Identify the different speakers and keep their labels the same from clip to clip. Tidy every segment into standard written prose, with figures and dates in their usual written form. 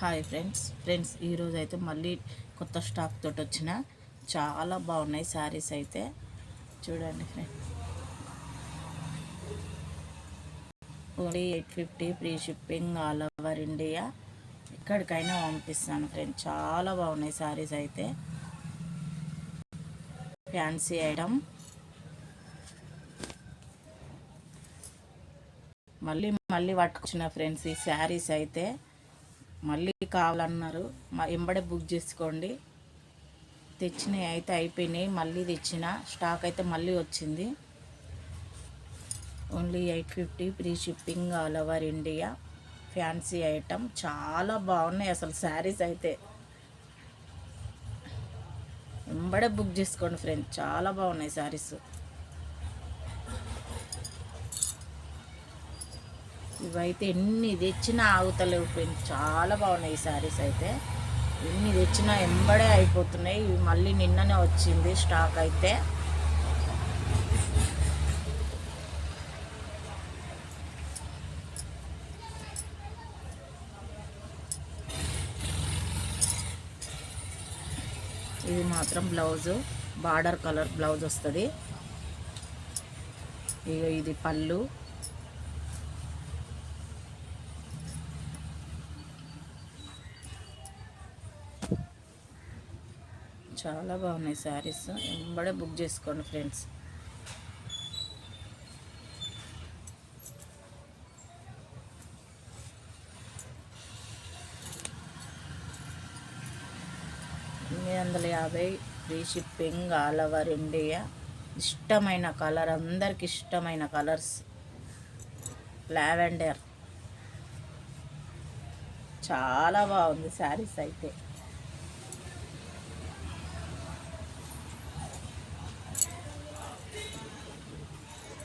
Speaker 1: Hi friends ఈరోజు అయితే మళ్ళీ కొత్త స్టాక్ తోటి వచ్చిన చాలా బాగున్నాయి శారీస్ అయితే చూడండి friends. Only 850 free shipping all over India. ఎక్కడికైనా పంపిస్తాను ఫ్రెండ్స్. చాలా బాగున్నాయి శారీస్ అయితే. ఫ్యాన్సీ ఐటమ్ మళ్ళీ మళ్ళీ పట్టుకొచ్చిన ఫ్రెండ్స్. ఈ శారీస్ అయితే మళ్ళీ కావాలన్నారు, ఎంబడే బుక్ చేసుకోండి. తెచ్చినవి అయితే అయిపోయినాయి, మళ్ళీ తెచ్చిన స్టాక్ అయితే మళ్ళీ వచ్చింది. Only 850 free shipping all over India. Fancy item చాలా బాగున్నాయి అసలు శారీస్ అయితే. ఎంబడే బుక్ చేసుకోండి ఫ్రెండ్స్, చాలా బాగున్నాయి శారీస్. ఇవైతే ఎన్ని తెచ్చినా ఆగుతలేవు ఫ్రెండ్స్, చాలా బాగున్నాయి ఈ శారీస్ అయితే. ఎన్ని తెచ్చినా ఎంబడే అయిపోతున్నాయి. ఇవి మళ్ళీ నిన్ననే వచ్చింది స్టాక్ అయితే. ఇది మాత్రం బ్లౌజు బార్డర్ కలర్ బ్లౌజ్ వస్తుంది. ఇక ఇది పళ్ళు. చాలా బాగున్నాయి శారీస్, ఎంబడే బుక్ చేసుకోండి friends. $850 free shipping all over India. ఇష్టమైన కలర్, అందరికి ఇష్టమైన కలర్స్. లావెండర్ చాలా బాగుంది శారీస్ అయితే.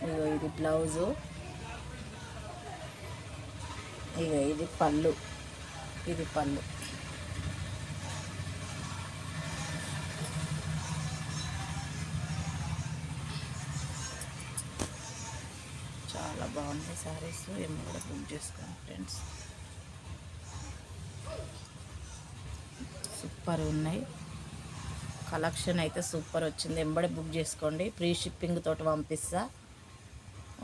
Speaker 1: ఇగో ఇది బ్లౌజు, ఇగో ఇది పళ్ళు. ఇది పళ్ళు. చాలా బాగుంది శారీస్, ఏమో కూడా బుక్ చేసుకోండి ఫ్రెండ్స్. సూపర్ ఉన్నాయి, కలెక్షన్ అయితే సూపర్ వచ్చింది. ఎంబడే బుక్ చేసుకోండి, ఫ్రీ షిప్పింగ్ తోటి పంపిస్తా.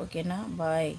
Speaker 1: ఓకేనా, బాయ్.